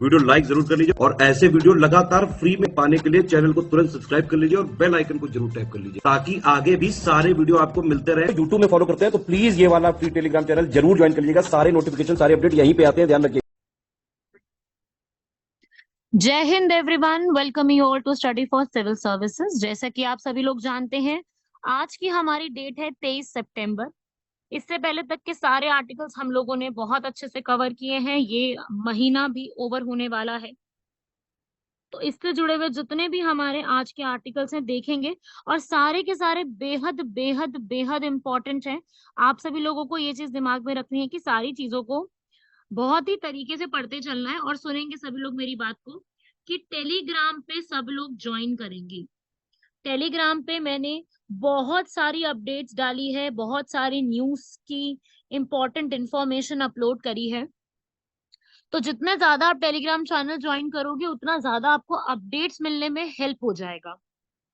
Video like जरूर कर लीजिए और ऐसे वीडियो लगातार फ्री में पाने के लिए चैनल को तुरंत सब्सक्राइब कर लीजिए और बेल आइकन को जरूर टैप कर लीजिए ताकि आगे भी सारे वीडियो आपको मिलते रहे। यूट्यूब में फॉलो करते हैं तो प्लीज ये वाला फ्री टेलीग्राम चैनल जरूर ज्वाइन कर लीजिएगा। सारे नोटिफिकेशन, सारे अपडेट यहीं पे आते हैं, ध्यान रखिए। Jai Hind everyone, welcome you all to study for civil services. जैसा कि आप सभी लोग जानते हैं, आज की हमारी डेट है 23 सितंबर। इससे पहले तक के सारे आर्टिकल्स हम लोगों ने बहुत अच्छे से कवर किए हैं। ये महीना भी ओवर होने वाला है, तो इससे जुड़े हुए जितने भी हमारे आज के आर्टिकल्स हैं देखेंगे, और सारे के सारे बेहद बेहद बेहद इंपॉर्टेंट हैं। आप सभी लोगों को ये चीज दिमाग में रखनी है कि सारी चीजों को बहुत ही तरीके से पढ़ते चलना है, और सुनेंगे सभी लोग मेरी बात को कि टेलीग्राम पे सब लोग ज्वाइन करेंगे। टेलीग्राम पे मैंने बहुत सारी अपडेट्स डाली है, बहुत सारी न्यूज की इंपॉर्टेंट इंफॉर्मेशन अपलोड करी है। तो जितने ज्यादा आप टेलीग्राम चैनल ज्वाइन करोगे उतना ज्यादा आपको अपडेट्स मिलने में हेल्प हो जाएगा।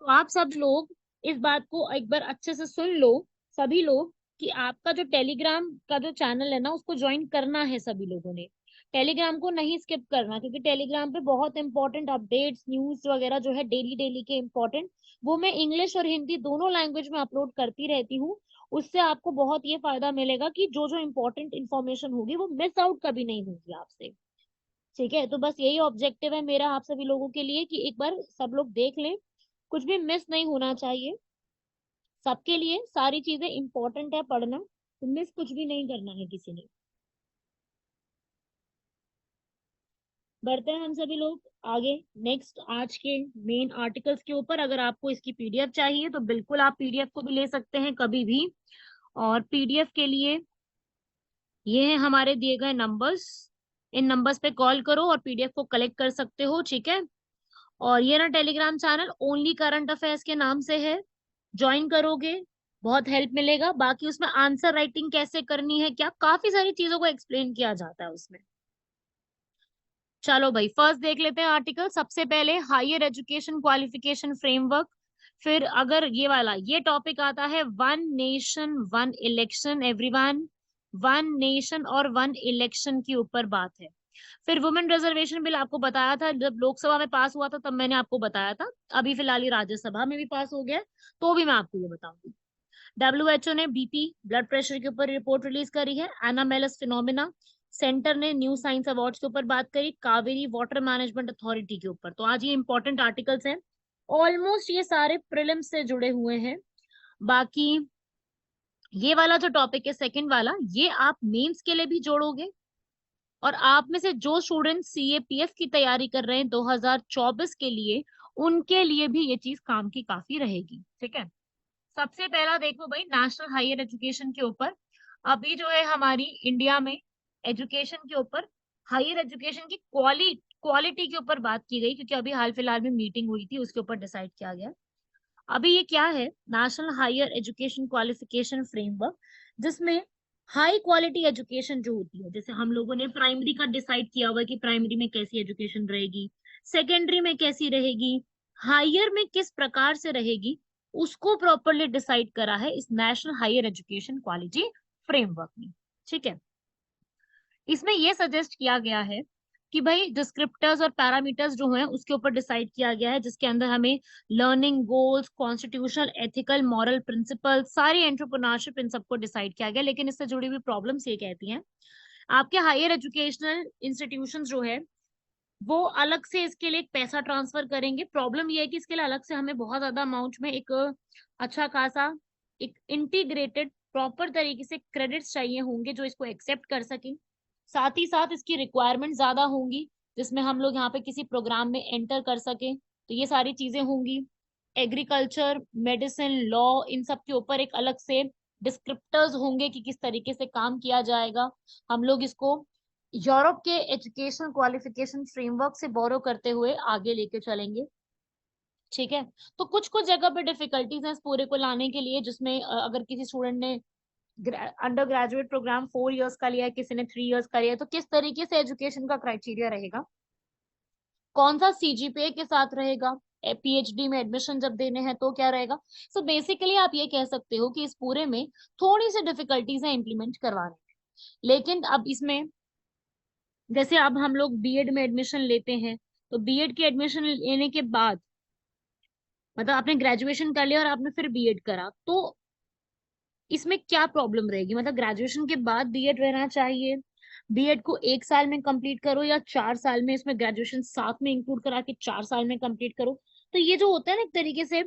तो आप सब लोग इस बात को एक बार अच्छे से सुन लो, सभी लोग, कि आपका जो टेलीग्राम का जो चैनल है ना, उसको ज्वाइन करना है सभी लोगों ने। टेलीग्राम को नहीं स्किप करना, क्योंकि टेलीग्राम पे बहुत इंपॉर्टेंट अपडेट्स, न्यूज वगैरह जो है डेली डेली के इंपॉर्टेंट, वो मैं इंग्लिश और हिंदी दोनों लैंग्वेज में अपलोड करती रहती हूँ। उससे आपको बहुत ये फायदा मिलेगा कि जो जो इंपॉर्टेंट इन्फॉर्मेशन होगी वो मिस आउट कभी नहीं होगी आपसे। ठीक है, तो बस यही ऑब्जेक्टिव है मेरा आप सभी लोगों के लिए कि एक बार सब लोग देख लें, कुछ भी मिस नहीं होना चाहिए। सबके लिए सारी चीजें इंपॉर्टेंट है पढ़ना, तो मिस कुछ भी नहीं करना है किसी ने। बढ़ते हैं हम सभी लोग आगे नेक्स्ट आज के मेन आर्टिकल्स के ऊपर। अगर आपको इसकी पीडीएफ चाहिए तो बिल्कुल आप पीडीएफ को भी ले सकते हैं कभी भी। और पीडीएफ के लिए ये है हमारे दिए गए नंबर्स, इन नंबर्स पे कॉल करो और पीडीएफ को कलेक्ट कर सकते हो। ठीक है, और ये ना Telegram channel only current affairs के नाम से है, ज्वाइन करोगे बहुत हेल्प मिलेगा। बाकी उसमें आंसर राइटिंग कैसे करनी है, क्या काफी सारी चीजों को एक्सप्लेन किया जाता है उसमें। चलो भाई, फर्स्ट देख लेते हैं आर्टिकल। सबसे पहले हायर एजुकेशन क्वालिफिकेशन फ्रेमवर्क। फिर अगर ये वाला ये टॉपिक आता है one nation one election, everyone, one nation और वन इलेक्शन के ऊपर बात है। फिर वुमेन रिजर्वेशन बिल आपको बताया था, जब लोकसभा में पास हुआ था तब मैंने आपको बताया था। अभी फिलहाल ही राज्यसभा में भी पास हो गया है, तो भी मैं आपको ये बताऊंगी। डब्ल्यूएचओ ने बीपी ब्लड प्रेशर के ऊपर रिपोर्ट रिलीज करी है। एनामेलस फिनोमिना, सेंटर ने न्यू साइंस अवार्ड्स के ऊपर बात करी। कावेरी वाटर मैनेजमेंट अथॉरिटी के ऊपर। तो आज ये इंपॉर्टेंट आर्टिकल्स हैं, ऑलमोस्ट ये सारे प्रीलिम्स से जुड़े हुए हैं। बाकी ये वाला जो टॉपिक है सेकंड वाला, ये आप मेंस के लिए भी जोड़ोगे, और आप में से जो स्टूडेंट सीएपीएफ की तैयारी कर रहे हैं 2024 के लिए, उनके लिए भी ये चीज काम की काफी रहेगी। ठीक है, सबसे पहला देखो भाई, नेशनल हायर एजुकेशन के ऊपर। अभी जो है हमारी इंडिया में एजुकेशन के ऊपर, हायर एजुकेशन की क्वालिटी के ऊपर बात की गई, क्योंकि अभी हाल फिलहाल में मीटिंग हुई थी, उसके ऊपर डिसाइड किया गया। अभी ये क्या है, national higher education qualification framework, जिसमें हाई क्वालिटी एजुकेशन जो होती है, जैसे हम लोगों ने प्राइमरी का डिसाइड किया हुआ है कि प्राइमरी में कैसी एजुकेशन रहेगी, सेकेंडरी में कैसी रहेगी, हायर में किस प्रकार से रहेगी, उसको प्रॉपरली डिसाइड करा है इस national higher education quality framework में। ठीक है, इसमें यह सजेस्ट किया गया है कि भाई डिस्क्रिप्टर्स और पैरामीटर्स जो हैं उसके ऊपर डिसाइड किया गया है, जिसके अंदर हमें learning goals, constitutional, ethical, moral principle, सारी एंटरप्रेन्योरशिप, इन सबको डिसाइड किया गया। लेकिन इससे जुड़ी हुई प्रॉब्लम्स ये कहती हैं, आपके हायर एजुकेशनल इंस्टीट्यूशन जो है वो अलग से इसके लिए एक पैसा ट्रांसफर करेंगे। प्रॉब्लम ये है कि इसके लिए अलग से हमें बहुत ज्यादा अमाउंट में एक अच्छा खासा एक इंटीग्रेटेड प्रॉपर तरीके से क्रेडिट्स चाहिए होंगे जो इसको एक्सेप्ट कर सकें। साथ ही साथ इसकी रिक्वायरमेंट ज्यादा होंगी, जिसमें हम लोग यहाँ पे किसी प्रोग्राम में एंटर कर सकें, तो ये सारी चीजें होंगी। एग्रीकल्चर, मेडिसिन, लॉ, इन सब के ऊपर एक अलग से डिस्क्रिप्टर्स होंगे कि किस तरीके से काम किया जाएगा। हम लोग इसको यूरोप के एजुकेशन क्वालिफिकेशन फ्रेमवर्क से बोरो करते हुए आगे लेके चलेंगे। ठीक है, तो कुछ कुछ जगह पे डिफिकल्टीज हैं इस पूरे को लाने के लिए, जिसमें अगर किसी स्टूडेंट ने अंडर ग्रेजुएट प्रोग्राम 4 इयर्स का लिया है, किसी ने 3 इयर्स का लिया है, तो किस तरीके से एजुकेशन का क्राइटेरिया रहेगा, कौन सा सीजीपीए के साथ रहेगा, पीएचडी में एडमिशन जब देने हैं तो क्या रहेगा। सो बेसिकली आप ये कह सकते हो कि इस पूरे में थोड़ी सी डिफिकल्टीज है इम्प्लीमेंट करवाने में। लेकिन अब इसमें जैसे अब हम लोग बीएड में एडमिशन लेते हैं, तो बीएड की एडमिशन लेने के बाद मतलब आपने ग्रेजुएशन कर लिया और आपने फिर बीएड करा, तो इसमें क्या प्रॉब्लम रहेगी? मतलब ग्रेजुएशन के बाद बीएड रहना चाहिए, बीएड को 1 साल में कंप्लीट करो या 4 साल में, इसमें ग्रेजुएशन साथ में इंक्लूड करा के 4 साल में कंप्लीट करो। तो ये जो होता है ना एक तरीके से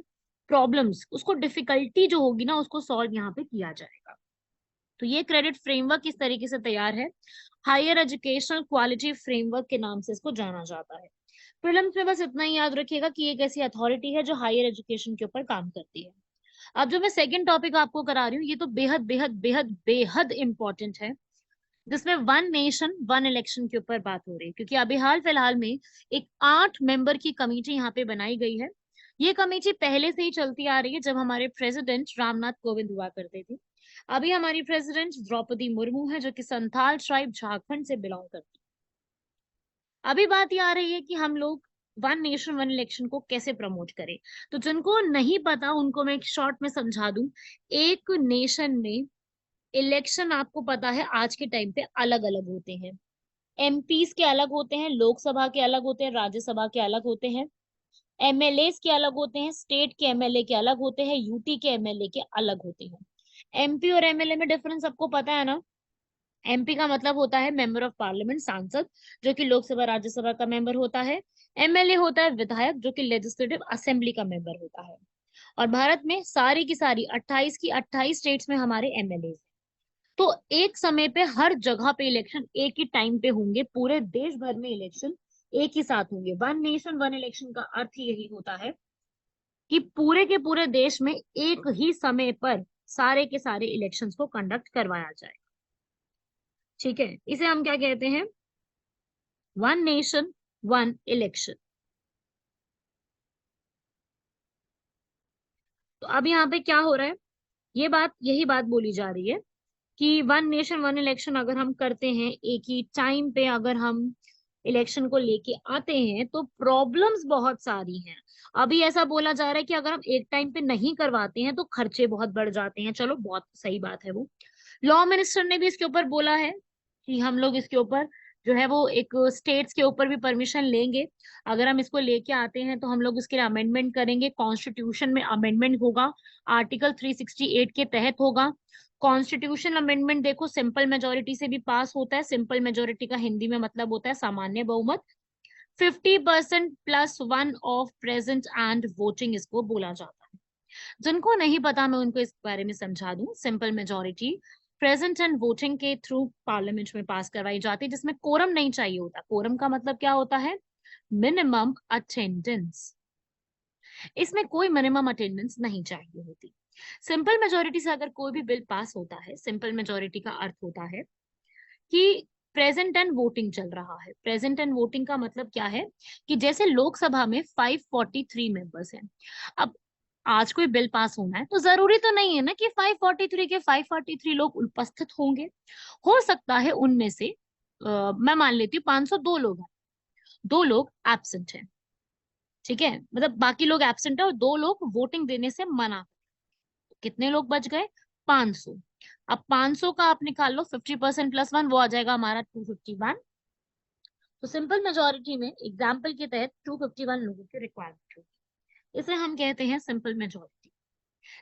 प्रॉब्लम्स, उसको डिफिकल्टी जो होगी ना उसको सॉल्व यहाँ पे किया जाएगा। तो ये क्रेडिट फ्रेमवर्क इस तरीके से तैयार है, हायर एजुकेशनल क्वालिटी फ्रेमवर्क के नाम से इसको जाना जाता है। प्रीलिम्स में बस इतना ही याद रखिएगा कि एक ऐसी अथॉरिटी है जो हायर एजुकेशन के ऊपर काम करती है। अब जो मैं सेकंड टॉपिक आपको करा रही हूँ ये तो बेहद बेहद बेहद बेहद इंपॉर्टेंट है, जिसमें वन नेशन वन इलेक्शन के ऊपर बात हो रही है, क्योंकि अभी हाल फिलहाल में एक 8 मेंबर की कमेटी यहाँ पे बनाई गई है। ये कमेटी पहले से ही चलती आ रही है, जब हमारे प्रेसिडेंट रामनाथ कोविंद हुआ करते थे। अभी हमारी प्रेसिडेंट द्रौपदी मुर्मू है, जो कि संथाल ट्राइब झारखंड से बिलोंग करती है। अभी बात ये आ रही है कि हम लोग वन नेशन वन इलेक्शन को कैसे प्रमोट करें। तो जिनको नहीं पता उनको मैं एक शॉर्ट में समझा दूं। एक नेशन में इलेक्शन आपको पता है आज के टाइम पे अलग अलग होते हैं। एमपीज के अलग होते हैं, लोकसभा के अलग होते हैं, राज्यसभा के अलग होते हैं, एमएलएस के अलग होते हैं, स्टेट के एमएलए के अलग होते हैं, यूटी के एमएलए के अलग होते हैं। एमपी और एमएलए में डिफरेंस सबको पता है ना। एमपी का मतलब होता है मेंबर ऑफ पार्लियामेंट, सांसद, जो कि लोकसभा राज्यसभा का मेंबर होता है। एमएलए होता है विधायक, जो कि लेजिस्लेटिव असेंबली का मेंबर होता है। और भारत में सारी की सारी 28 की 28 स्टेट्स में हमारे एमएलए। तो एक समय पे हर जगह पे इलेक्शन एक ही टाइम पे होंगे, पूरे देश भर में इलेक्शन एक ही साथ होंगे। वन नेशन वन इलेक्शन का अर्थ ही यही होता है कि पूरे के पूरे देश में एक ही समय पर सारे के सारे इलेक्शंस को कंडक्ट करवाया जाए। ठीक है, इसे हम क्या कहते हैं? One nation one election. तो अब यहाँ पे क्या हो रहा है, यही बात बोली जा रही है कि वन नेशन वन इलेक्शन अगर हम करते हैं, एक ही टाइम पे अगर हम इलेक्शन को लेके आते हैं, तो प्रॉब्लम्स बहुत सारी हैं। अभी ऐसा बोला जा रहा है कि अगर हम एक टाइम पे नहीं करवाते हैं तो खर्चे बहुत बढ़ जाते हैं। चलो बहुत सही बात है वो। लॉ मिनिस्टर ने भी इसके ऊपर बोला है कि हम लोग इसके ऊपर जो है वो एक स्टेट्स के ऊपर भी परमिशन लेंगे। अगर हम इसको लेके आते हैं तो हम लोग इसके लिए अमेंडमेंट करेंगे, कॉन्स्टिट्यूशन में अमेंडमेंट होगा, आर्टिकल 368 के तहत होगा। कॉन्स्टिट्यूशन अमेंडमेंट देखो सिंपल मेजोरिटी से भी पास होता है। सिंपल मेजोरिटी का हिंदी में मतलब होता है सामान्य बहुमत। 50% plus one of present and voting इसको बोला जाता है। जिनको नहीं पता मैं उनको इस बारे में समझा दूं। Simple majority present and voting के थ्रू पार्लियामेंट में पास करवाई जाती है, जिसमें कोरम नहीं चाहिए होता। कोरम का मतलब क्या होता है? Minimum attendance. इसमें कोई मिनिमम अटेंडेंस नहीं चाहिए होती। सिंपल मेजोरिटी से अगर कोई भी बिल पास होता है, सिंपल मेजोरिटी का अर्थ होता है कि प्रेजेंट एंड वोटिंग चल रहा है। प्रेजेंट एंड वोटिंग का मतलब क्या है कि जैसे लोकसभा में 543 मेंबर्स हैं। अब आज कोई बिल पास होना है तो जरूरी तो नहीं है ना कि 543 के 543 लोग उपस्थित होंगे। हो सकता है उनमें से मैं मान लेती हूँ 502 लोग हैं, 2 लोग एब्सेंट हैं। ठीक है, मतलब बाकी लोग एब्सेंट है और 2 लोग वोटिंग देने से मना। कितने लोग बच गए? 500। अब 500 का आप निकाल लो, 50% प्लस वन, वो आ जाएगा हमारा 251। तो सिंपल मेजोरिटी में एग्जाम्पल के तहत 251 लोगों की रिक्वायरमेंट होगी। इसे हम कहते हैं सिंपल मेजोरिटी।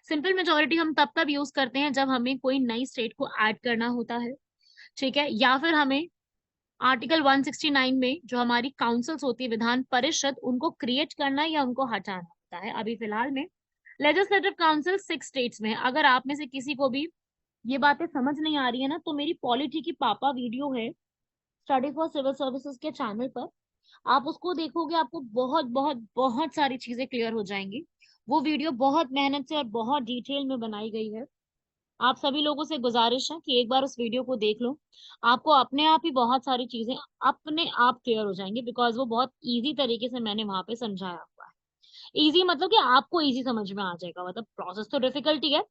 सिंपल मेजोरिटी हम तब तब यूज करते हैं जब हमें कोई नई स्टेट को ऐड करना होता है। ठीक है, या फिर हमें आर्टिकल 169 में जो हमारी काउंसिल्स होती है, विधान परिषद, उनको क्रिएट करना या उनको हटाना होता है। अभी फिलहाल में लेजिस्लेटिव काउंसिल 6 स्टेट्स में है। अगर आप में से किसी को भी ये बातें समझ नहीं आ रही है ना, तो मेरी पॉलिटी की पापा वीडियो है स्टडी फॉर सिविल सर्विसेज के चैनल पर, आप उसको देखोगे, आपको बहुत बहुत बहुत सारी चीजें क्लियर हो जाएंगी। वो वीडियो बहुत मेहनत से और बहुत डिटेल में बनाई गई है। आप सभी लोगों से गुजारिश है कि एक बार उस वीडियो को देख लो। आपको अपने आप ही बहुत सारी चीजें अपने आप क्लियर हो जाएंगी, बिकॉज वो बहुत इजी तरीके से मैंने वहां पे समझाया हुआ है। इजी मतलब कि आपको इजी समझ में आ जाएगा। मतलब प्रोसेस तो डिफिकल्ट ही है,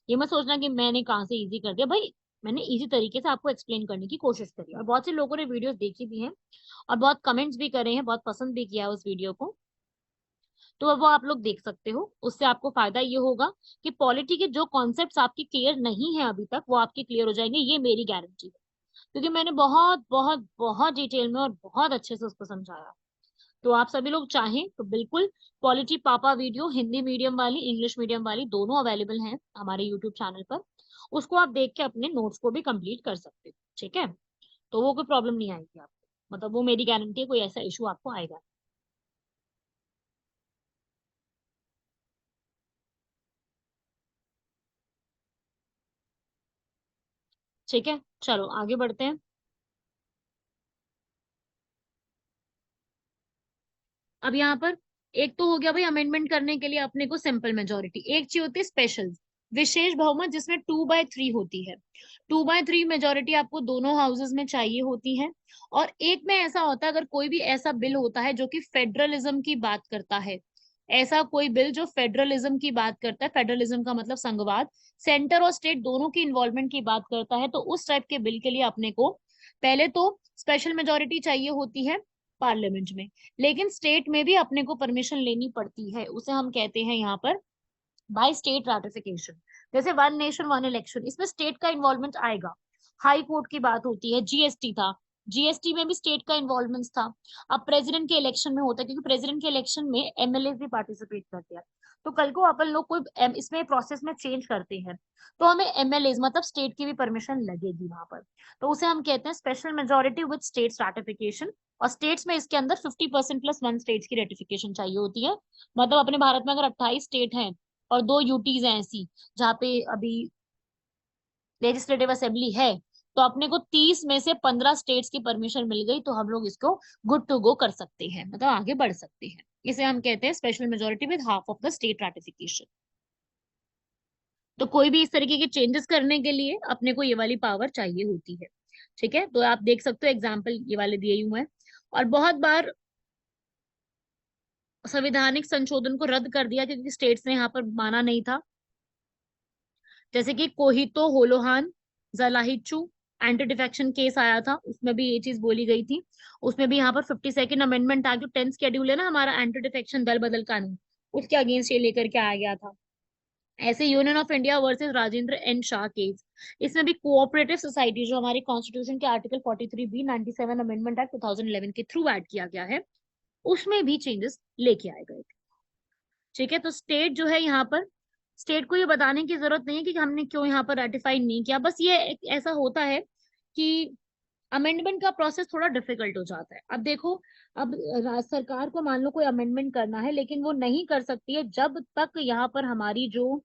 ये मत सोचना कि मैंने कहाँ से इजी कर दिया भाई। मैंने इजी तरीके से आपको एक्सप्लेन करने की कोशिश करी और बहुत से लोगों ने वीडियोस देखी भी हैं और बहुत कमेंट्स भी करे हैं, बहुत पसंद भी किया है उस वीडियो को। तो अब वो आप लोग देख सकते हो। उससे आपको फायदा ये होगा कि पॉलिटी के जो कॉन्सेप्ट्स आपके क्लियर नहीं है अभी तक, वो आपके क्लियर हो जाएंगे, ये मेरी गारंटी है। क्योंकि मैंने बहुत बहुत बहुत डिटेल में और बहुत अच्छे से उसको समझाया। तो आप सभी लोग चाहें तो बिल्कुल पॉलिटी पापा वीडियो हिंदी मीडियम वाली इंग्लिश मीडियम वाली दोनों अवेलेबल हैं हमारे यूट्यूब चैनल पर, उसको आप देख के अपने नोट्स को भी कंप्लीट कर सकते हो, ठीक है। तो वो कोई प्रॉब्लम नहीं आएगी आपको, मतलब वो मेरी गारंटी है, कोई ऐसा इशू आपको आएगा। ठीक है, चलो आगे बढ़ते हैं। अब यहाँ पर एक तो हो गया भाई अमेंडमेंट करने के लिए अपने को सिंपल मेजोरिटी, एक चीज होती है स्पेशल विशेष बहुमत जिसमें 2/3 होती है। 2/3 मेजोरिटी आपको दोनों हाउसेस में चाहिए होती है। और एक में ऐसा होता है अगर कोई भी ऐसा बिल होता है जो कि फेडरलिज्म की बात करता है, ऐसा कोई बिल जो फेडरलिज्म की बात करता है, फेडरलिज्म का मतलब संघवाद, सेंटर और स्टेट दोनों की इन्वॉल्वमेंट की बात करता है, तो उस टाइप के बिल के लिए अपने को पहले तो स्पेशल मेजोरिटी चाहिए होती है पार्लियामेंट में। लेकिन स्टेट में भी अपने को परमिशन लेनी पड़ती है, उसे हम कहते हैं यहाँ पर बाय स्टेट रैटिफिकेशन। जैसे वन नेशन वन इलेक्शन, इसमें स्टेट का इन्वॉल्वमेंट आएगा। हाई कोर्ट की बात होती है, जीएसटी था, जीएसटी में भी स्टेट का इन्वॉल्वमेंट था। अब प्रेसिडेंट के इलेक्शन में होता है, क्योंकि प्रेसिडेंट के इलेक्शन में एमएलए भी पार्टिसिपेट करते हैं। तो कल को अपन लोग कोई इसमें प्रोसेस में चेंज करते हैं, तो हमें एमएलए मतलब स्टेट की भी परमिशन लगेगी वहां पर। तो उसे हम कहते हैं special majority with states ratification. और स्टेट्स में इसके अंदर 50% प्लस वन स्टेट्स की रेटिफिकेशन चाहिए होती है। मतलब अपने भारत में अगर 28 स्टेट हैं और 2 यूटीज हैं ऐसी जहाँ पे अभी लेजिस्लेटिव असेंबली है, तो अपने को 30 में से 15 स्टेट्स की परमिशन मिल गई, तो हम लोग इसको गुड टू गो कर सकते हैं, मतलब आगे बढ़ सकते हैं। इसे हम कहते हैं special majority with half of the state ratification. तो कोई भी इस तरीके के चेंजेस करने के लिए अपने को ये वाली पावर चाहिए होती है। ठीक है, तो आप देख सकते हो एग्जाम्पल ये वाले दिए हुए हैं। और बहुत बार संवैधानिक संशोधन को रद्द कर दिया क्योंकि स्टेट्स ने यहाँ पर माना नहीं था। जैसे कि कोहितो होलोहान जलाहिचू एंटी डिफेक्शन केस आया था, उसमें भी ये चीज बोली गई थी। उसमें भी यहाँ पर 52nd अमेंडमेंट आ जो 10th शेड्यूल है ना हमारा एंटी डिफेक्शन दल बदल कानून, उसके अगेंस्ट ये लेकर के आ गया था। ऐसे union of India versus Rajendra N Shah case, इसमें भी कोऑपरेटिव सोसाइटी जो हमारी कॉन्स्टिट्यूशन के आर्टिकल 43B 97 अमेंडमेंट एक्ट 2011 के थ्रू ऐड किया गया है, उसमें भी चेंजेस लेके आए गए थे। ठीक है, तो स्टेट जो है यहाँ पर, स्टेट को ये बताने की जरूरत नहीं है कि हमने क्यों यहाँ पर रेटिफाई नहीं किया, बस ये ऐसा होता है कि अमेंडमेंट का प्रोसेस थोड़ा डिफिकल्ट हो जाता है। अब देखो, अब सरकार को मान लो कोई अमेंडमेंट करना है, लेकिन वो नहीं कर सकती है जब तक यहाँ पर हमारी जो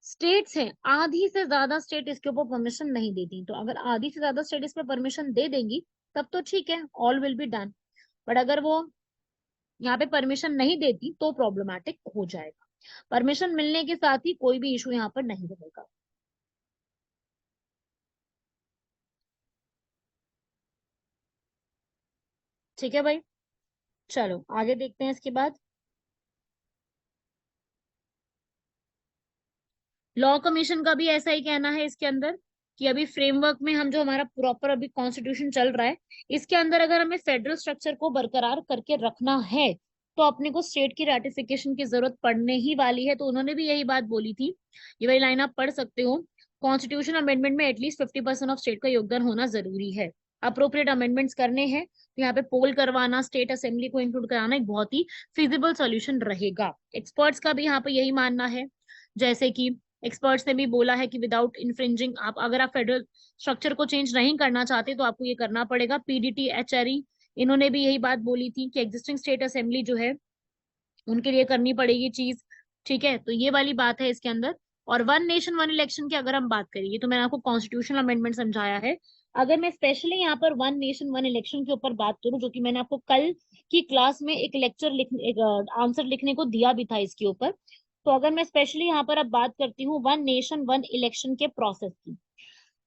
स्टेट्स हैं, आधी से ज्यादा स्टेट इसके ऊपर परमिशन नहीं देती। तो अगर आधी से ज्यादा स्टेट इस पर परमिशन दे देंगी तब तो ठीक है, all will be done. But अगर वो यहाँ पे परमिशन नहीं देती तो प्रॉब्लमैटिक हो जाएगा। परमिशन मिलने के साथ ही कोई भी इशू यहाँ पर नहीं रहेगा। ठीक है भाई, चलो आगे देखते हैं इसके बाद। लॉ कमीशन का भी ऐसा ही कहना है इसके अंदर कि अभी फ्रेमवर्क में हम जो हमारा प्रॉपर अभी कॉन्स्टिट्यूशन चल रहा है, इसके अंदर अगर हमें फेडरल स्ट्रक्चर को बरकरार करके रखना है तो अपने को स्टेट की रैटिफिकेशन की जरूरत पड़ने ही वाली है। तो उन्होंने भी यही बात बोली थी, ये वाली लाइन आप पढ़ सकते हो। कॉन्स्टिट्यूशन अमेंडमेंट में एटलीस्ट 50% ऑफ स्टेट का योगदान होना जरूरी है। अप्रोप्रिएट अमेंडमेंट्स करने हैं तो यहाँ पे पोल करवाना, स्टेट असेंबली को इंक्लूड कराना एक बहुत ही फिजिबल सॉल्यूशन रहेगा। एक्सपर्ट्स का भी यहाँ पे यही मानना है। जैसे कि एक्सपर्ट्स ने भी बोला है कि विदाउट इन्फ्रिंजिंग, आप अगर आप फेडरल स्ट्रक्चर को चेंज नहीं करना चाहते तो आपको ये करना पड़ेगा। पीडीटी एचआरई, इन्होंने भी यही बात बोली थी कि एग्जिस्टिंग स्टेट असेंबली जो है उनके लिए करनी पड़ेगी चीज। ठीक है, तो ये वाली बात है इसके अंदर। और वन नेशन वन इलेक्शन की अगर हम बात करें, ये तो मैंने आपको कॉन्स्टिट्यूशनल अमेंडमेंट समझाया है। अगर मैं स्पेशली यहाँ पर वन नेशन वन इलेक्शन के ऊपर बात करूं, जो कि मैंने आपको कल की क्लास में एक लेक्चर एक आंसर लिखने को दिया भी था इसके ऊपर, तो अगर मैं स्पेशली यहाँ पर अब बात करती हूँ वन नेशन वन इलेक्शन के प्रोसेस की,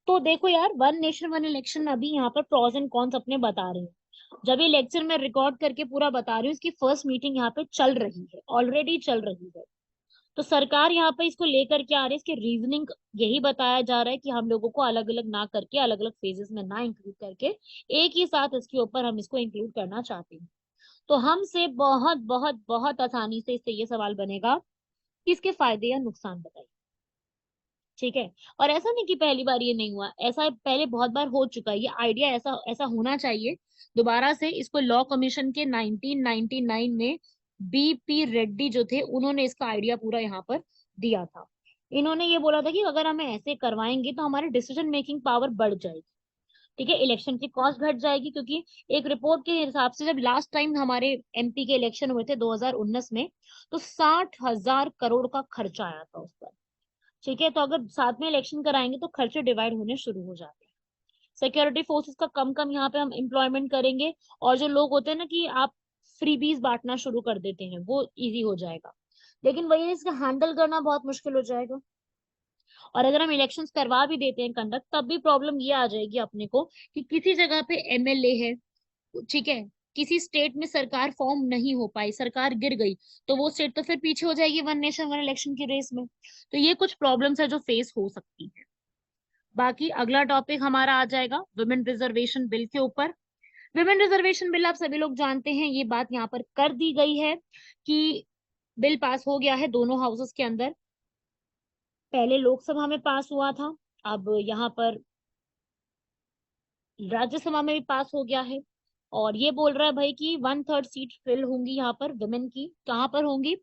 तो देखो यार, वन नेशन वन इलेक्शन अभी यहाँ पर प्रोस एंड कॉन्स अपने बता रहे हैं। जब ये लेक्चर मैं रिकॉर्ड करके पूरा बता रही हूँ, इसकी फर्स्ट मीटिंग यहाँ पे चल रही है, ऑलरेडी चल रही है। तो सरकार यहाँ पे इसको लेकर के आ रही है, इसकी रीजनिंग यही बताया जा रहा है कि हम लोगों को अलग अलग ना करके, अलग अलग फेजेस में ना इंक्लूड करके एक ही साथ इसके ऊपर हम इसको इंक्लूड करना चाहते हैं। तो हमसे बहुत बहुत बहुत आसानी से इससे ये सवाल बनेगा कि इसके फायदे या नुकसान बताइए। ठीक है। और ऐसा नहीं कि पहली बार ये नहीं हुआ, ऐसा पहले बहुत बार हो चुका है। ये आइडिया ऐसा ऐसा होना चाहिए दोबारा से। इसको लॉ कमीशन के 1999 में बीपी रेड्डी जो थे, उन्होंने इसका आइडिया पूरा यहाँ पर दिया था। इन्होंने ये बोला था कि अगर हमें ऐसे करवाएंगे तो हमारी डिसीजन मेकिंग पावर बढ़ जाएगी, ठीक है, इलेक्शन की कॉस्ट घट जाएगी। क्योंकि एक रिपोर्ट के हिसाब से जब लास्ट टाइम हमारे एमपी के इलेक्शन हुए थे 2019 में, तो 60,000 करोड़ का खर्चा आया था उस पर, ठीक है। तो अगर साथ में इलेक्शन कराएंगे तो खर्चे डिवाइड होने शुरू हो जाते हैं। सिक्योरिटी फोर्सेस का कम कम यहाँ पे हम एम्प्लॉयमेंट करेंगे, और जो लोग होते हैं ना कि आप फ्रीबीज बांटना शुरू कर देते हैं, वो इजी हो जाएगा। लेकिन वही है, इसका हैंडल करना बहुत मुश्किल हो जाएगा। और अगर हम इलेक्शंस करवा भी देते हैं कंडक्ट, तब भी प्रॉब्लम ये आ जाएगी अपने को कि किसी जगह पे एमएलए है, ठीक है, किसी स्टेट में सरकार फॉर्म नहीं हो पाई, सरकार गिर गई, तो वो स्टेट तो फिर पीछे हो जाएगी वन नेशन वन इलेक्शन की रेस में। तो ये कुछ प्रॉब्लम्स है जो फेस हो सकती है। बाकी अगला टॉपिक हमारा आ जाएगा वुमेन रिजर्वेशन बिल के ऊपर। विमेन रिजर्वेशन बिल आप सभी लोग जानते हैं, ये बात यहाँ पर कर दी गई है कि बिल पास हो गया है दोनों हाउसेस के अंदर। पहले लोकसभा में पास हुआ था, अब यहाँ पर राज्यसभा में भी पास हो गया है। और ये बोल रहा है भाई कि 1/3 सीट फिल होंगी यहाँ पर विमेन की। कहाँ पर होंगी?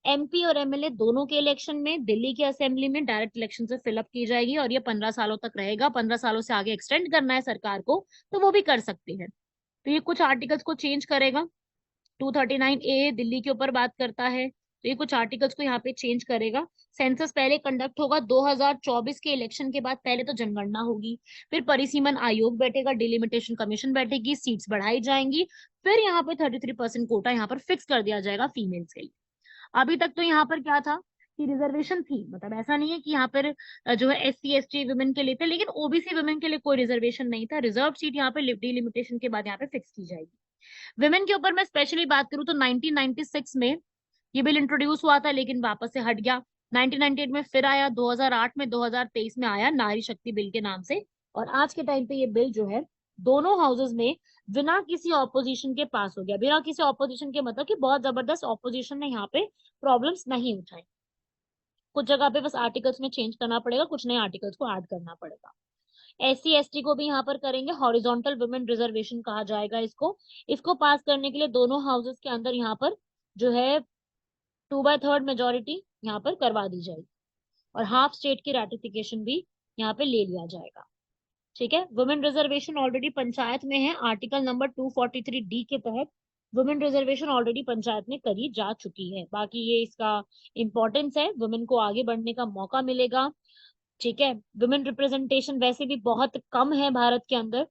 एमपी और एमएलए दोनों के इलेक्शन में दिल्ली की असेंबली में डायरेक्ट इलेक्शन से फिलअप की जाएगी, और ये 15 सालों तक रहेगा। 15 सालों से आगे एक्सटेंड करना है सरकार को तो वो भी कर सकते हैं। तो ये कुछ आर्टिकल्स को चेंज करेगा। 239A दिल्ली के ऊपर बात करता है, तो ये कुछ आर्टिकल्स को यहाँ पे चेंज करेगा। सेंसस पहले कंडक्ट होगा 2024 के इलेक्शन के बाद। पहले तो जनगणना होगी, फिर परिसीमन आयोग बैठेगा, डिलिमिटेशन कमीशन बैठेगी, सीट्स बढ़ाई जाएंगी, फिर यहाँ पे 33% कोटा यहाँ पर फिक्स कर दिया जाएगा फीमेल्स के लिए। अभी तक तो यहाँ पर क्या था कि रिजर्वेशन थी, मतलब ऐसा नहीं है कि यहाँ पर जो है SC ST वुमेन के लिए थे, लेकिन ओबीसी वुमेन के लिए कोई रिजर्वेशन नहीं था। रिजर्व सीट यहाँ पे डिलिमिटेशन के बाद यहाँ पे फिक्स की जाएगी। विमेन के ऊपर मैं स्पेशली बात करूं तो 1996 में ये बिल इंट्रोड्यूस हुआ था, लेकिन वापस से हट गया। 1998 में फिर आया, 2008 में, 2023 में आया नारी शक्ति बिल के नाम से। और आज के टाइम पे ये बिल जो है दोनों हाउसेस में बिना किसी ऑपोजिशन के पास हो गया। बिना किसी ऑपोजिशन के मतलब कि बहुत जबरदस्त ऑपोजिशन ने यहाँ पे प्रॉब्लम्स नहीं उठाई। कुछ जगह पे बस आर्टिकल्स में चेंज करना पड़ेगा, कुछ नए आर्टिकल्स को ऐड करना पड़ेगा। SC ST को भी यहाँ पर करेंगे, हॉरिजॉन्टल वुमेन रिजर्वेशन कहा जाएगा इसको। इसको पास करने के लिए दोनों हाउसेस के अंदर यहाँ पर जो है 2/3 मेजोरिटी यहाँ पर करवा दी जाएगी, और हाफ स्टेट की रैटिफिकेशन भी यहाँ पे ले लिया जाएगा, ठीक है। वुमेन रिजर्वेशन ऑलरेडी पंचायत में है, आर्टिकल नंबर 243D के तहत वुमेन रिजर्वेशन ऑलरेडी पंचायत में करी जा चुकी है। बाकी ये इसका इम्पोर्टेंस है, वुमेन को आगे बढ़ने का मौका मिलेगा, ठीक है। वुमेन रिप्रेजेंटेशन वैसे भी बहुत कम है भारत के अंदर।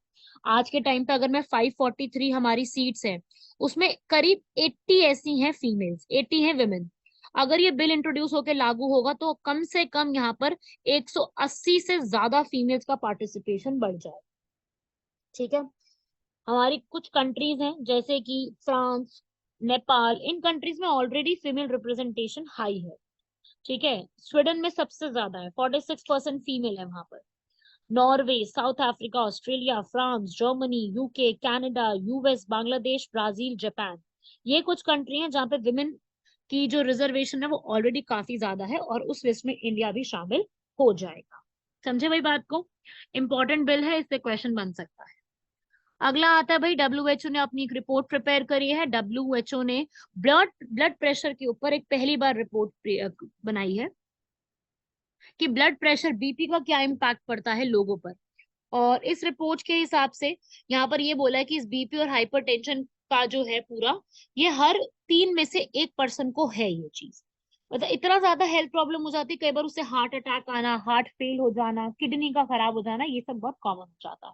आज के टाइम पे अगर मैं 543 हमारी सीट्स हैं, उसमें करीब 80 ऐसी हैं फीमेल्स, 80 हैं वुमेन। अगर ये बिल इंट्रोड्यूस होकर लागू होगा तो कम से कम यहाँ पर 180 से ज्यादा फीमेल्स का पार्टिसिपेशन बढ़ जाए, ठीक है। हमारी कुछ कंट्रीज हैं जैसे कि फ्रांस, नेपाल, इन कंट्रीज में ऑलरेडी फीमेल रिप्रेजेंटेशन हाई है, ठीक है। स्वीडन में सबसे ज्यादा है, 46% फीमेल है वहां पर। Norway, south Africa, Australia, France, Germany, UK, Canada, US, Bangladesh, Brazil, Japan, ये कुछ कंट्री हैं जहाँ पे विमेन की जो रिजर्वेशन है वो ऑलरेडी काफी ज्यादा है, और उस लिस्ट में इंडिया भी शामिल हो जाएगा। समझे भाई बात को? इंपॉर्टेंट बिल है, इससे क्वेश्चन बन सकता है। अगला आता है भाई, WHO ने अपनी एक रिपोर्ट प्रिपेयर करी है। WHO ने ब्लड ब्लड प्रेशर के ऊपर एक पहली बार रिपोर्ट बनाई है कि ब्लड प्रेशर BP का क्या इम्पैक्ट पड़ता है लोगों पर। और इस रिपोर्ट के हिसाब से यहाँ पर ये बोला है कि इस BP और हाइपरटेंशन का जो है पूरा, ये हर 3 में से 1 पर्सन को है ये चीज। मतलब इतना ज्यादा हेल्थ प्रॉब्लम हो जाती है, कई बार उससे हार्ट अटैक आना, हार्ट फेल हो जाना, किडनी का खराब हो जाना, ये सब बहुत कॉमन हो जाता है,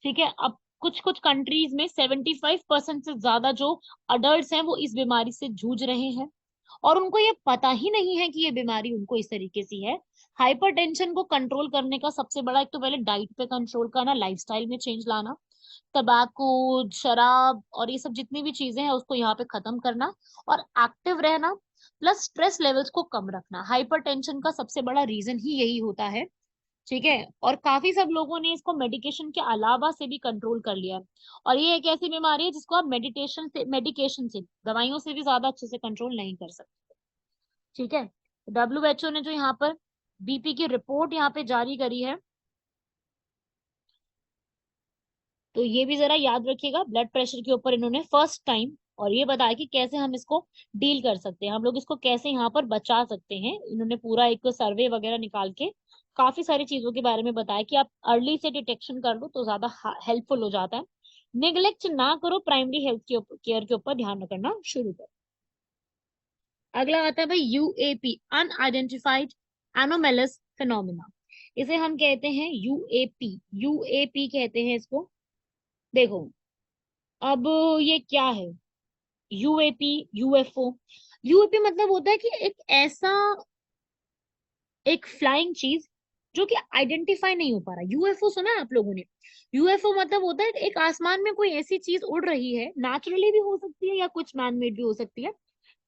ठीक है। अब कुछ कुछ कंट्रीज में 75% से ज्यादा जो अडल्ट हैं वो इस बीमारी से जूझ रहे हैं, और उनको ये पता ही नहीं है कि ये बीमारी उनको इस तरीके से है। हाइपरटेंशन को कंट्रोल करने का सबसे बड़ा, एक तो पहले डाइट पे कंट्रोल करना, लाइफस्टाइल में चेंज लाना, तंबाकू, शराब और ये सब जितनी भी चीजें हैं उसको यहाँ पे खत्म करना, और एक्टिव रहना, प्लस स्ट्रेस लेवल्स को कम रखना। हाइपरटेंशन का सबसे बड़ा रीजन ही यही होता है, ठीक है। और काफी सब लोगों ने इसको मेडिकेशन के अलावा से भी कंट्रोल कर लिया है। और ये एक ऐसी बीमारी है जिसको आप मेडिकेशन से, दवाइयों से भी ज्यादा अच्छे से कंट्रोल नहीं कर सकते, ठीक है। WHO ने जो यहाँ पर बीपी की रिपोर्ट यहाँ पे जारी करी है, तो ये भी जरा याद रखिएगा। ब्लड प्रेशर के ऊपर इन्होंने फर्स्ट टाइम और ये बताया कि कैसे हम इसको डील कर सकते हैं, हम लोग इसको कैसे यहाँ पर बचा सकते हैं। इन्होंने पूरा एक सर्वे वगैरह निकाल के काफी सारी चीजों के बारे में बताया कि आप अर्ली से डिटेक्शन कर लो तो ज्यादा हेल्पफुल हो जाता है। निग्लेक्ट ना करो, प्राइमरी हेल्थ केयर के ऊपर ध्यान करना शुरू करो। अगला आता है भाई यूएपी, अनआइडेंटिफाइड एनोमेलस फिनोमिना। इसे हम कहते हैं यूएपी, यूएपी कहते हैं इसको। देखो अब ये क्या है, यूएपी, यूएफओ। यूएपी मतलब होता है कि एक ऐसा, एक फ्लाइंग चीज जो कि आइडेंटिफाई नहीं हो पा रहा। यूएफओ सुना है आप लोगों ने? यूएफओ मतलब होता है एक आसमान में कोई ऐसी चीज उड़ रही है, नेचुरली भी हो सकती है या कुछ मैन मेड भी हो सकती है,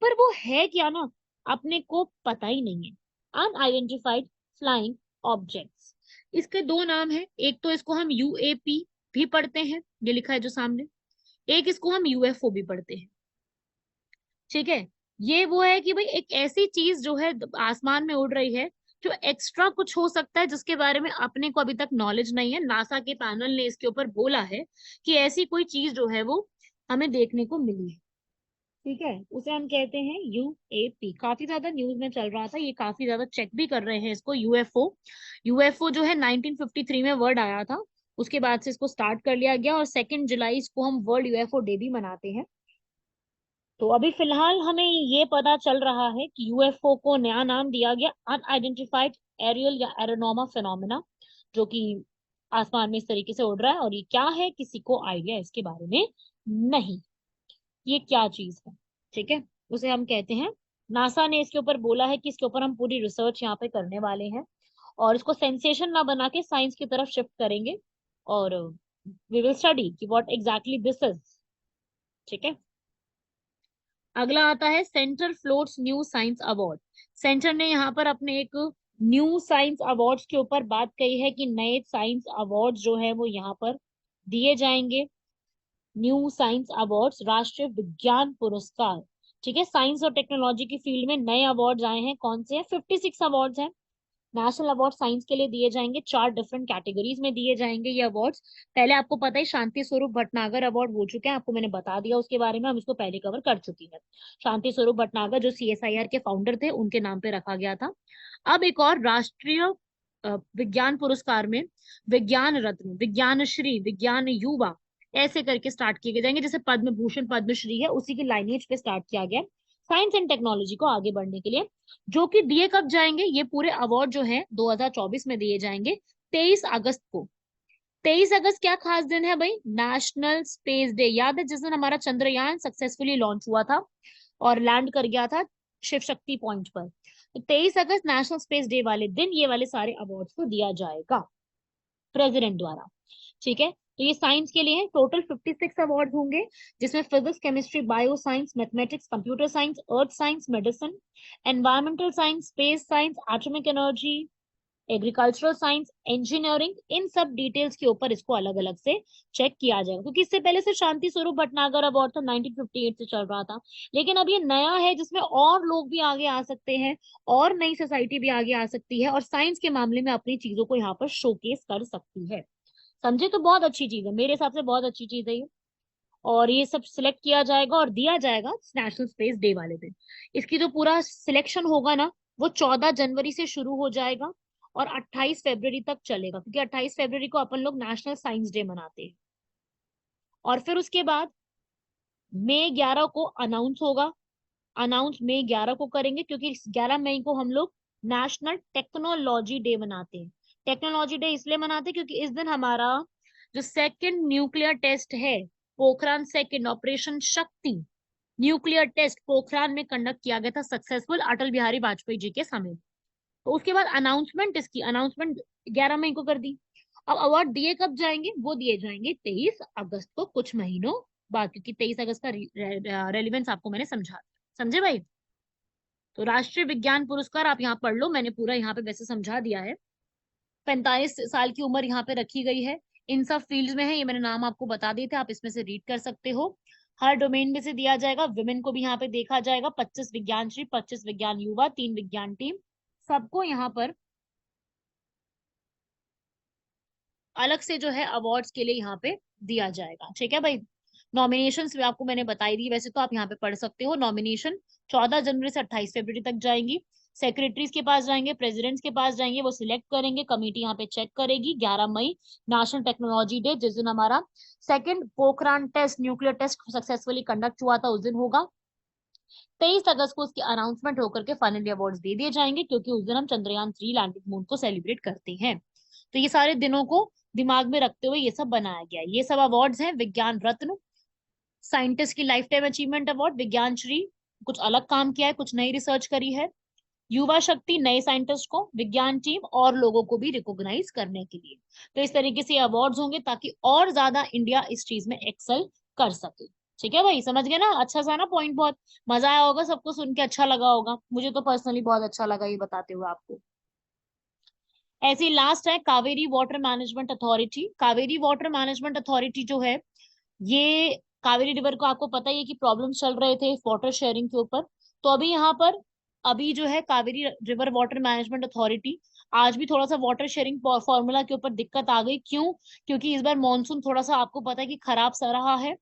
पर वो है क्या ना, अपने को पता ही नहीं है। अनआइडेंटिफाइड फ्लाइंग ऑब्जेक्ट्स, इसके दो नाम है। एक तो इसको हम यूएपी भी पढ़ते हैं, ये लिखा है जो सामने, एक इसको हम यूएफओ भी पढ़ते हैं। ठीक है, ये वो है कि भाई एक ऐसी चीज जो है आसमान में उड़ रही है, जो एक्स्ट्रा कुछ हो सकता है जिसके बारे में अपने को अभी तक नॉलेज नहीं है। नासा के पैनल ने इसके ऊपर बोला है कि ऐसी कोई चीज जो है वो हमें देखने को मिली है। ठीक है, उसे हम कहते हैं यूएपी। काफी ज्यादा न्यूज में चल रहा था, ये काफी ज्यादा चेक भी कर रहे हैं इसको। यूएफओ, यूएफओ जो है 1953 में वर्ड आया था, उसके बाद से इसको स्टार्ट कर लिया गया और 2 जुलाई को हम वर्ल्ड यूएफओ डे भी मनाते हैं। तो अभी फिलहाल हमें ये पता चल रहा है कि यूएफओ को नया नाम दिया गया अनआइडेंटिफाइड एरियल या एरोनोमा फिनोमिना, जो कि आसमान में इस तरीके से उड़ रहा है। और ये क्या है, किसी को आइडिया इसके बारे में नहीं, ये क्या चीज है। ठीक है, उसे हम कहते हैं, नासा ने इसके ऊपर बोला है कि इसके ऊपर हम पूरी रिसर्च यहाँ पे करने वाले हैं और इसको सेंसेशन ना बना के साइंस की तरफ शिफ्ट करेंगे और वी विल स्टडी कि व्हाट एग्जैक्टली दिस इज। ठीक है, अगला आता है centre floats new science award. Centre ने यहाँ पर अपने एक न्यू साइंस अवार्ड्स के ऊपर बात कही है कि नए साइंस अवार्ड्स जो है वो यहाँ पर दिए जाएंगे। न्यू साइंस अवार्ड्स, राष्ट्रीय विज्ञान पुरस्कार। ठीक है, साइंस और टेक्नोलॉजी की फील्ड में नए अवार्ड्स आए हैं। कौन से हैं? 56 अवार्ड्स हैं। नेशनल अवार्ड साइंस के लिए दिए जाएंगे, 4 डिफरेंट कैटेगरीज में दिए जाएंगे ये अवार्ड्स। पहले आपको पता है शांति स्वरूप भटनागर अवार्ड हो चुके हैं, आपको मैंने बता दिया उसके बारे में, हम इसको पहले कवर कर चुकी है। शांति स्वरूप भटनागर जो सीएसआईआर के फाउंडर थे, उनके नाम पे रखा गया था। अब एक और राष्ट्रीय विज्ञान पुरस्कार में विज्ञान रत्न, विज्ञान श्री, विज्ञान युवा ऐसे करके स्टार्ट किए जाएंगे। जैसे पद्म भूषण, पद्मश्री है, उसी की लाइनेज पे स्टार्ट किया गया साइंस एंड टेक्नोलॉजी को आगे बढ़ने के लिए। जो कि दिए कब जाएंगे, ये पूरे अवार्ड जो है 2024 में दिए जाएंगे 23 अगस्त को। 23 अगस्त क्या खास दिन है भाई? National space day. याद है जिस दिन हमारा चंद्रयान सक्सेसफुली लॉन्च हुआ था और लैंड कर गया था शिव शक्ति पॉइंट पर। तो 23 अगस्त नेशनल स्पेस डे वाले दिन ये वाले सारे अवार्ड्स को दिया जाएगा प्रेसिडेंट द्वारा। ठीक है, तो ये साइंस के लिए है। टोटल 56 अवार्ड होंगे, जिसमें physics, chemistry, bio science, mathematics, computer science, earth science, medicine, environmental science, space science, atomic energy, agricultural science, engineering, इन सब डिटेल्स के ऊपर इसको अलग अलग से चेक किया जाएगा। क्योंकि इससे पहले से शांति स्वरूप भटनागर अवार्ड तो 1958 से चल रहा था, लेकिन अब ये नया है जिसमें और लोग भी आगे आ सकते हैं और नई सोसाइटी भी आगे आ सकती है और साइंस के मामले में अपनी चीजों को यहाँ पर शोकेस कर सकती है। समझे? तो बहुत अच्छी चीज है, मेरे हिसाब से बहुत अच्छी चीज है ये। और ये सब सिलेक्ट किया जाएगा और दिया जाएगा नेशनल स्पेस डे वाले दिन। इसकी जो पूरा सिलेक्शन होगा ना, वो 14 जनवरी से शुरू हो जाएगा और 28 फरवरी तक चलेगा, क्योंकि 28 फरवरी को अपन लोग नेशनल साइंस डे मनाते हैं। और फिर उसके बाद मई 11 को अनाउंस होगा, अनाउंस मई 11 को करेंगे, क्योंकि 11 मई को हम लोग नेशनल टेक्नोलॉजी डे मनाते हैं। टेक्नोलॉजी डे इसलिए मनाते हैं क्योंकि इस दिन हमारा जो सेकंड न्यूक्लियर टेस्ट है, पोखरान सेकंड ऑपरेशन शक्ति न्यूक्लियर टेस्ट पोखरान में कंडक्ट किया गया था सक्सेसफुल, अटल बिहारी वाजपेयी जी के समय। तो उसके बाद अनाउंसमेंट, इसकी अनाउंसमेंट 11 मई को कर दी। अब अवार्ड दिए कब जाएंगे? वो दिए जाएंगे 23 अगस्त को, कुछ महीनों बाद, क्योंकि 23 अगस्त का रेलिवेंस आपको मैंने समझा दिया। समझे भाई? तो राष्ट्रीय विज्ञान पुरस्कार आप यहाँ पढ़ लो, मैंने पूरा यहाँ पे वैसे समझा दिया है। 45 साल की उम्र यहाँ पे रखी गई है, इन सब फील्ड्स में है, ये मैंने नाम आपको बता दिए थे, आप इसमें से रीड कर सकते हो। हर डोमेन में से दिया जाएगा, विमेन को भी यहाँ पे देखा जाएगा, 25 विज्ञान श्री, 25 विज्ञान युवा, 3 विज्ञान टीम, सबको यहाँ पर अलग से जो है अवार्ड्स के लिए यहाँ पे दिया जाएगा। ठीक है भाई। नॉमिनेशंस भी आपको मैंने बताई दी, वैसे तो आप यहाँ पे पढ़ सकते हो। नॉमिनेशन 14 जनवरी से 28 फरवरी तक जाएंगी। सेक्रेटरीज के पास जाएंगे, प्रेसिडेंट्स के पास जाएंगे, वो सिलेक्ट करेंगे, कमेटी यहाँ पे चेक करेगी। 11 मई नेशनल टेक्नोलॉजी डे, जिस दिन हमारा second Pokhran test, nuclear test successfully conduct हुआ था, उस दिन होगा। 23 अगस्त को उसकी अनाउंसमेंट होकर के फाइनली अवार्ड्स दे दिए जाएंगे, क्योंकि उस दिन हम चंद्रयान 3 लैंडिंग मून को सेलिब्रेट करते हैं। तो ये सारे दिनों को दिमाग में रखते हुए ये सब बनाया गया है। ये सब अवार्ड्स हैं। विज्ञान रत्न, साइंटिस्ट की लाइफ टाइम अचीवमेंट अवार्ड, विज्ञान श्री कुछ अलग काम किया है, कुछ नई रिसर्च करी है। युवा शक्ति, नए साइंटिस्ट को, विज्ञान टीम और लोगों को भी रिकॉग्नाइज करने के लिए। तो इस तरीके से अवार्ड्स होंगे ताकि और ज्यादा इंडिया इस चीज में एक्सेल कर सके। ठीक है भाई, समझ गए ना? अच्छा सा ना पॉइंट, बहुत मजा आया होगा सबको, सुन के अच्छा लगा होगा। मुझे तो पर्सनली बहुत अच्छा लगा ये बताते हुए आपको। ऐसे ही लास्ट है Kaveri water management authority. Kaveri water management authority जो है, ये कावेरी रिवर को आपको पता ही है कि प्रॉब्लम्स चल रहे थे वाटर शेयरिंग के ऊपर। तो अभी यहाँ पर अभी जो है Kaveri river water management authority, आज भी थोड़ा सा वाटर शेयरिंग फॉर्मूला के ऊपर दिक्कत आ गई। क्यों? क्योंकि इस बार मानसून थोड़ा सा आपको पता है कि खराब सा रहा है,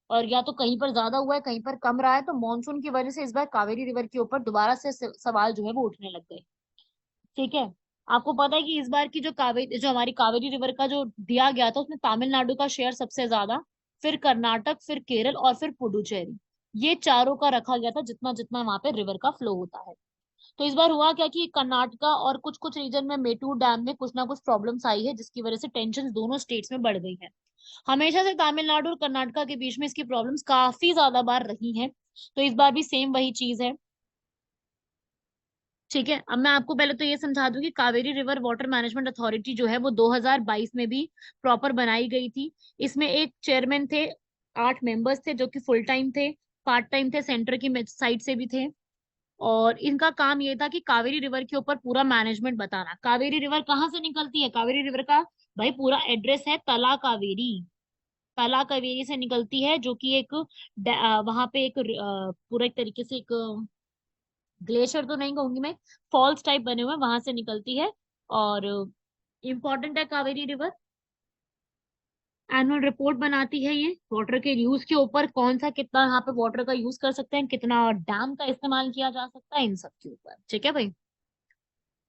और या तो कहीं पर ज्यादा हुआ है, कहीं पर कम रहा है। तो मानसून की वजह से इस बार कावेरी रिवर के ऊपर दोबारा से सवाल जो है वो उठने लग गए। ठीक है। आपको पता है कि इस बार की जो कावेरी, जो हमारी कावेरी रिवर का जो दिया गया था, उसमें तमिलनाडु का शेयर सबसे ज्यादा, फिर कर्नाटक, फिर केरल और फिर पुडुचेरी, ये चारों का रखा गया था, जितना जितना वहां पे रिवर का फ्लो होता है। तो इस बार हुआ क्या कि कर्नाटका और कुछ कुछ रीजन में मेटूर डैम में कुछ ना कुछ प्रॉब्लम्स आई है, जिसकी वजह से टेंशन दोनों स्टेट्स में बढ़ गई है। हमेशा से तमिलनाडु और कर्नाटका के बीच में इसकी प्रॉब्लम्स काफी ज्यादा बार रही हैं। तो इस बार भी सेम वही चीज है। ठीक है। अब मैं आपको पहले तो ये समझा दूं कि Kaveri river water management authority जो है वो 2022 में भी प्रॉपर बनाई गई थी। इसमें एक चेयरमैन थे, 8 मेंबर्स थे जो कि फुल टाइम थे, पार्ट टाइम थे, सेंटर की साइड से भी थे। और इनका काम ये था कि कावेरी रिवर के ऊपर पूरा मैनेजमेंट बताना। कावेरी रिवर कहाँ से निकलती है? कावेरी रिवर का भाई पूरा एड्रेस है तला कावेरी। तला कावेरी से निकलती है, जो कि एक वहां पे एक पूरा एक तरीके से एक ग्लेशियर तो नहीं कहूंगी मैं, फॉल्स टाइप बने हुए हैं, वहां से निकलती है। और इम्पोर्टेंट है कावेरी रिवर। एनुअल रिपोर्ट बनाती है ये वाटर के यूज के ऊपर, कौन सा कितना यहाँ पे वाटर का यूज कर सकते हैं, कितना डैम का इस्तेमाल किया जा सकता है, इन सब के ऊपर। ठीक है भाई।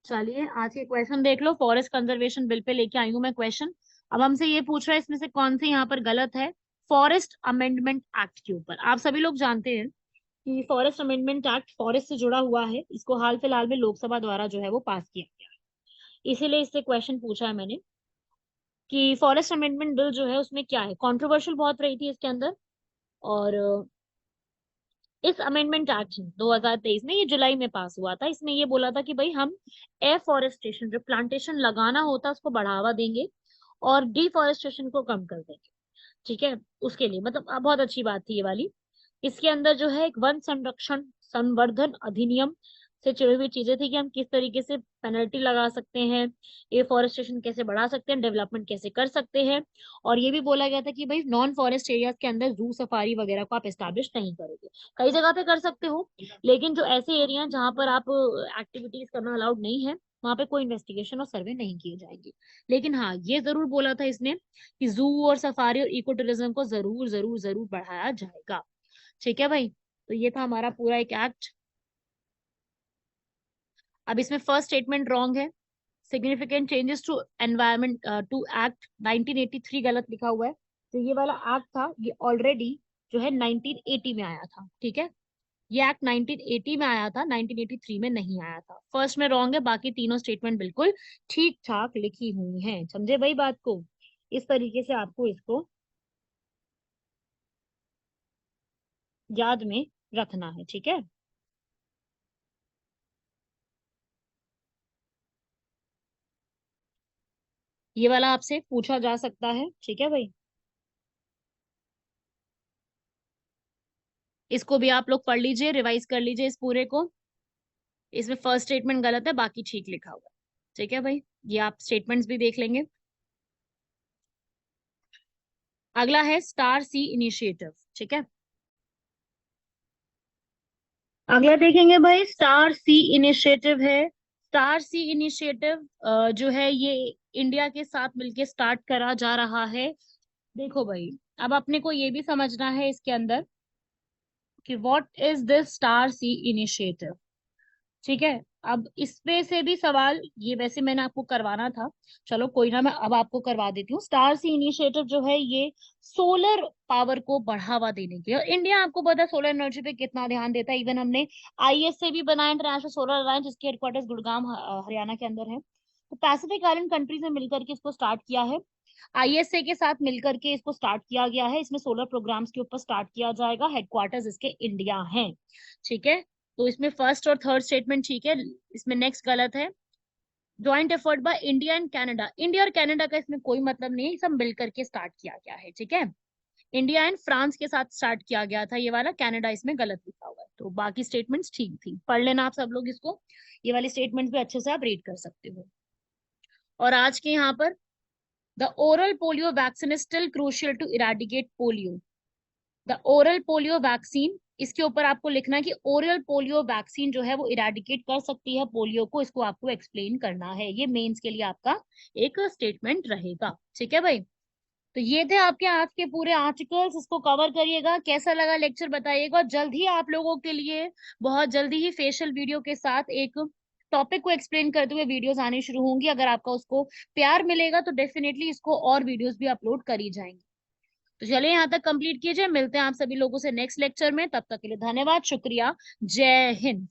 चलिए आज के क्वेश्चन देख लो। फॉरेस्ट कंजर्वेशन बिल पे लेके आई हूँ मैं क्वेश्चन। अब हमसे ये पूछ रहा है इसमें से कौन से यहाँ पर गलत है। फॉरेस्ट अमेंडमेंट एक्ट के ऊपर आप सभी लोग जानते हैं कि फॉरेस्ट अमेंडमेंट एक्ट फॉरेस्ट से जुड़ा हुआ है। इसको हाल फिलहाल में लोकसभा द्वारा जो है वो पास किया गया है। इसीलिए इससे क्वेश्चन पूछा है मैंने कि फॉरेस्ट अमेंडमेंट बिल जो है उसमें क्या है। कंट्रोवर्शियल बहुत रही थी इसके अंदर। और इस अमेंडमेंट एक्ट 2023 में, ये जुलाई में पास हुआ था, इसमें ये बोला था कि भाई हम एफॉरेस्टेशन, जो प्लांटेशन लगाना होता है उसको बढ़ावा देंगे और डिफॉरेस्टेशन को कम कर देंगे। ठीक है। उसके लिए मतलब बहुत अच्छी बात थी ये वाली। इसके अंदर जो है एक वन संरक्षण संवर्धन अधिनियम से जुड़ी हुई चीजें थी कि हम किस तरीके से पेनल्टी लगा सकते हैं, एफॉरेस्टेशन कैसे बढ़ा सकते हैं, डेवलपमेंट कैसे कर सकते हैं। और ये भी बोला गया था कि भाई नॉन फॉरेस्ट एरियाज के अंदर जू सफारी वगैरह को आप एस्टैब्लिश नहीं करोगे। कई जगह पे कर सकते हो, लेकिन जो ऐसे एरिया जहाँ पर आप एक्टिविटीज करना अलाउड नहीं है, वहां पे कोई इन्वेस्टिगेशन और सर्वे नहीं किए जाएंगे। लेकिन हाँ, ये जरूर बोला था इसने कि जू और सफारी और इको टूरिज्म को जरूर जरूर जरूर बढ़ाया जाएगा। ठीक है भाई। तो ये था हमारा पूरा एक एक्ट। अब इसमें फर्स्ट स्टेटमेंट रॉन्ग है। Significant changes to environment to act 1983 गलत लिखा हुआ है। तो ये वाला एक्ट था, ये ऑलरेडी जो है 1980 में आया था। ठीक है। ये एक्ट 1980 में आया था, 1983 में नहीं आया था। फर्स्ट में रॉन्ग है, बाकी तीनों स्टेटमेंट बिल्कुल ठीक ठाक लिखी हुई हैं। समझे भाई बात को? इस तरीके से आपको इसको याद में रखना है। ठीक है। ये वाला आपसे पूछा जा सकता है। ठीक है भाई। इसको भी आप लोग पढ़ लीजिए, रिवाइज कर लीजिए इस पूरे को। इसमें फर्स्ट स्टेटमेंट गलत है, बाकी ठीक लिखा हुआ है। ठीक है भाई। ये आप स्टेटमेंट्स भी देख लेंगे। अगला है स्टार सी इनिशिएटिव। ठीक है। अगला देखेंगे भाई, स्टार सी इनिशिएटिव है। स्टार सी इनिशिएटिव जो है ये इंडिया के साथ मिलके स्टार्ट करा जा रहा है। देखो भाई, अब अपने को ये भी समझना है इसके अंदर कि what is this star C initiative. ठीक है, अब इसमें से भी सवाल, ये वैसे मैंने आपको करवाना था, चलो कोई ना, मैं अब आपको करवा देती हूँ। स्टार सी इनिशिएटिव जो है ये सोलर पावर को बढ़ावा देने के लिए, और इंडिया आपको पता है सोलर एनर्जी पे कितना ध्यान देता है। इवन हमने आईएसए भी बनाया, इंटरनेशनल सोलर अलायंस, जिसके हेडक्वार्टर्स गुड़गांव हरियाणा के अंदर है। तो पैसिफिक आइलैंड कंट्रीज ने मिलकर के इसको स्टार्ट किया है, आईएसए के साथ मिलकर के इसको स्टार्ट किया गया है। इसमें सोलर प्रोग्राम्स के ऊपर स्टार्ट किया जाएगा, हेडक्वार्टर्स इसके इंडिया है। ठीक है, तो इसमें फर्स्ट और थर्ड स्टेटमेंट ठीक है, इसमें नेक्स्ट गलत है। Joint effort by India and Canada, India और कनाडा का इसमें कोई मतलब नहीं है, सब मिलकर के स्टार्ट किया गया है। ठीक है, इंडिया एंड फ्रांस के साथ स्टार्ट किया गया था ये वाला, कनाडा इसमें गलत लिखा हुआ है। तो बाकी स्टेटमेंट्स ठीक थी, पढ़ लेना आप सब लोग इसको, ये वाली स्टेटमेंट भी अच्छे से आप रीड कर सकते हो। और आज के यहाँ पर the oral polio vaccine is still crucial to eradicate polio. The oral polio vaccine, इसके ऊपर आपको लिखना है कि ओरल पोलियो वैक्सीन जो है वो इराडिकेट कर सकती है पोलियो को, इसको आपको एक्सप्लेन करना है। ये मेंस के लिए आपका एक स्टेटमेंट रहेगा। ठीक है भाई, तो ये थे आपके आज के पूरे आर्टिकल्स, इसको कवर करिएगा। कैसा लगा लेक्चर बताइएगा। जल्द ही आप लोगों के लिए, बहुत जल्दी ही फेशियल वीडियो के साथ एक टॉपिक को एक्सप्लेन करते हुए वीडियोस आनी शुरू होंगी। अगर आपका उसको प्यार मिलेगा तो डेफिनेटली इसको और वीडियोस भी अपलोड करी जाएंगी। तो चलिए यहाँ तक कंप्लीट कीजिए, मिलते हैं आप सभी लोगों से नेक्स्ट लेक्चर में। तब तक के लिए धन्यवाद, शुक्रिया, जय हिंद।